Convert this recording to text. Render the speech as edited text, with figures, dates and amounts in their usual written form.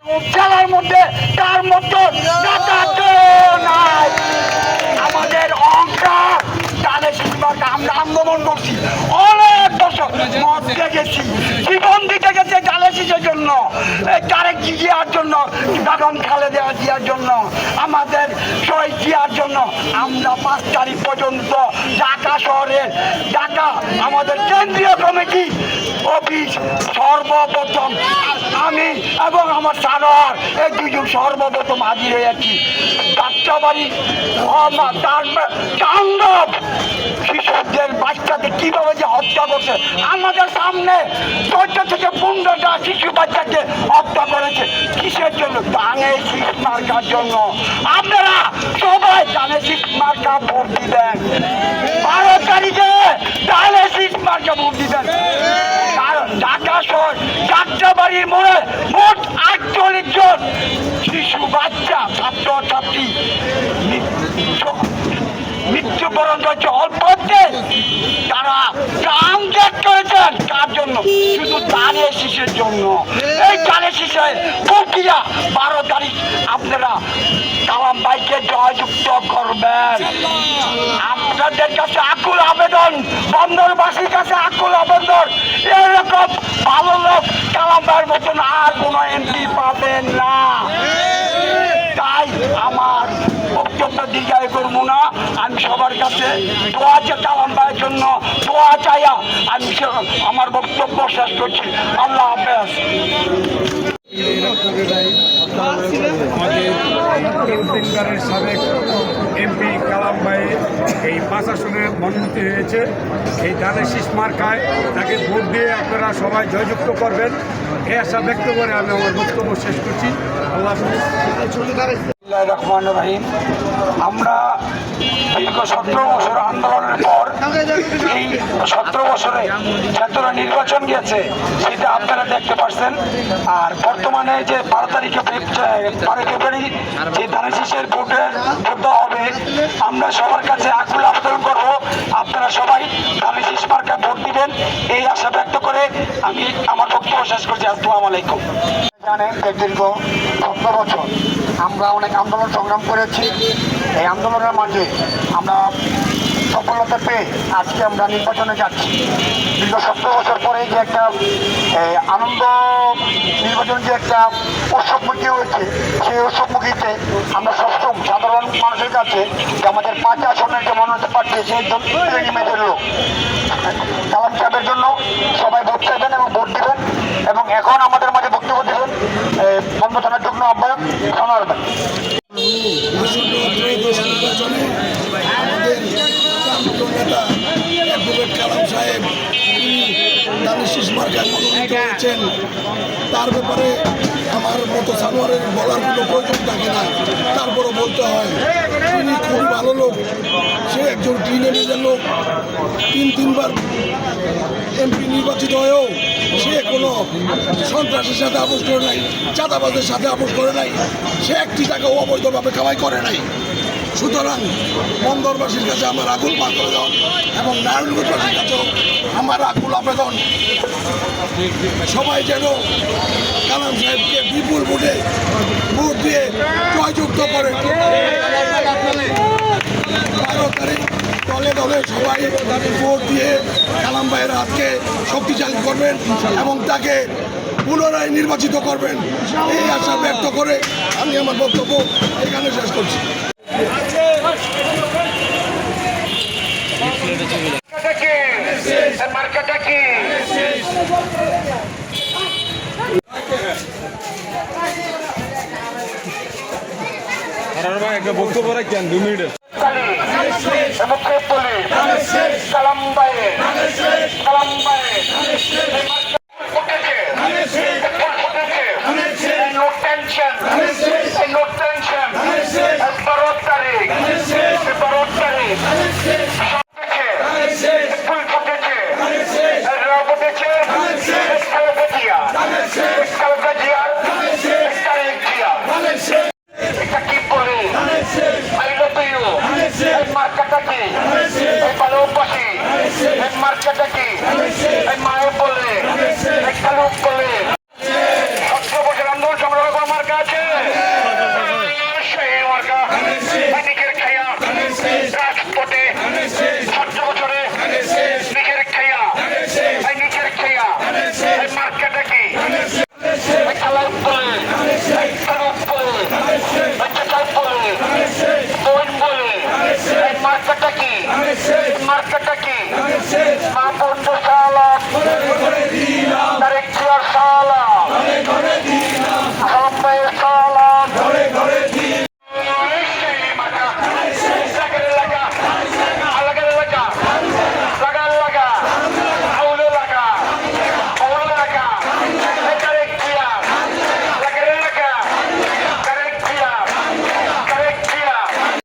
জেলার মধ্যে তার মতো নাই। আমাদের অঙ্কা তাদের শিশুমাকে আমরা আন্দোলন করছি, অনেক বছর মদ গেছি, জীবন দিতে গেছে জালে শিশুর জন্য, তারেক জিয়ার জন্য, বেগম খালেদা জিয়ার জন্য, আমাদের শহীদ জিয়ার জন্য। আমরা 5 তারিখ পর্যন্ত ঢাকা শহরের ঢাকা আমাদের কেন্দ্রীয় কমিটি অফিস সর্বপ্রথম আমি এবং আমার সানোয়ার এই দুজন সর্বপ্রথম হাজির হয়েছি। যাত্রাবাড়ি তাণ্ডব শিশুদের বাচ্চাদের কিভাবে যে হত্যা করছে আমাদের সামনে, 14 থেকে 15টা শিশু বাচ্চাকে হত্যা করেছে। কিসের জন্য? ধানের শীষ মার্কার জন্য। আপনারা সবাই ধানের শীষ মার্কা ভোট দিবেন, 12 তারিখে ধানের শীষ মার্কা ভোট দিবেন। ঢাকা শহর যাত্রাবাড়ির মোড়ে মোট 48 জন শিশু বাচ্চা ছাত্র ছাত্রী মৃত্যুবরণ করেছে অল্পতে। তারা প্রাণ ত্যাগ করেছেন কার জন্য? শুধু ধানের শীষের জন্য। এই ধানের শীষের প্রক্রিয়া 12 তারিখ আপনারা কালাম ভাইকে জয়যুক্ত করবেন। আপনাদের কাছে আকুল আবেদন, বন্দরবাসীর কাছে আকুল আবেদন, এরকম ভালো লোক কালাম ভাইয়ের মতন আর কোনো এমপি পাবেন না। তাই আমার বক্তব্য দীর্ঘায়ু করবো না। আমি সবার কাছে দোয়া চাই, কালাম ভাইয়ের জন্য দোয়া চাইয়া আমি আমার বক্তব্য শেষ করছি। আল্লাহ হাফেজ। আমাদের সাবেক এমপি কালাম ভাই এই 5 আসনে মনোনীত হয়েছে। এই ধানের শীষ মার্কায় তাকে ভোট দিয়ে আপনারা সবাই জয়যুক্ত করবেন, এই আশা ব্যক্ত করে আমি আমার বক্তব্য শেষ করছি। আল্লাহ রহমান রহিম। আমরা দীর্ঘ 17 বছর আন্দোলনের পর এই 17 বছরে যতটা নির্বাচন গেছে সেটা আপনারা দেখতে পাচ্ছেন। আর বর্তমানে যে 12 তারিখে 12 ফেব্রুয়ারি যে ধানের শীষের ভোট দেওয়া হবে, আমরা সবার কাছে আকুল আবেদন করবো আপনারা সবাই ধানের শীষ মার্কায় ভোট দিবেন, এই আশা ব্যক্ত করে আমি আমার বক্তব্য শেষ করছি। আসসালামু আলাইকুম। জানেন দীর্ঘ 17 বছর আমরা অনেক আন্দোলন সংগ্রাম করেছি। এই আন্দোলনের মাঝে আমরা সফলতা পেয়ে আজকে আমরা নির্বাচনে যাচ্ছি। দীর্ঘ 17 বছর পরে যে একটা আনন্দ নির্বাচন যে একটা উৎসবমুখী হয়েছে, সেই উৎসবমুখীতে আমরা সবসময় সাধারণ মানুষের কাছে যে আমাদের 5 আসনের যে মনোনীত প্রার্থী সেই মেয়েদের লোক কালাম সাহেবের জন্য সবাই ভোট চাইবেন এবং ভোট দিবেন। এবং এখন আমাদের মাঝে বক্তব্য দেবেন বন্ধ থানার যুগ্ম আহ্বায়ক সোনার ভাই। কালাম সাহেব ধানের শীষ মার্কায় মনোনীত হয়েছেন, তার ব্যাপারে আমার মতো সানোয়ারের বলার কোনো প্রয়োজন থাকে না। তারপরও বলতে হয় তিনি খুবই ভালো লোক। সে একজন ক্লিনের লোক, 3বার এমপি নির্বাচিত হয়েও সে কোনো সন্ত্রাসের সাথে আপোষ করে নাই, চাঁদাবাজের সাথে আপোষ করে নাই, সে একটি টাকাও অবৈধভাবে কামাই করে নাই। সুতরাং বন্দরবাসীর কাছে আমার আকুল আবেদন এবং নারায়ণগঞ্জবাসীর কাছেও আমার আকুল আবেদন, সবাই যেন কালাম সাহেবকে বিপুল ভোটে ভোট দিয়ে জয়যুক্ত করে। 12 তারিখ দলে দলে সবাই ভোট দিয়ে কালাম ভাইয়ের হাতকে শক্তিশালী করবেন এবং তাকে পুনরায় নির্বাচিত করবেন, এই আশা ব্যক্ত করে আমি আমার বক্তব্য এখানে শেষ করছি। একটা বক্তব্য রাখেন 2 মিনিটের। কালাম ভাই no tension, no tension. 12 তারিখ ফুল ফুটেছে, রাব উঠেছে, এটা কি বলে আই লাভ ইউ, এই মার্কাটা কি, এই ভালোবাসি, এই মার্কাটা কি, এই মায়ে বলে, এই কালুক বলে। 17 বছর আন্দোলন সংগ্রাম মানে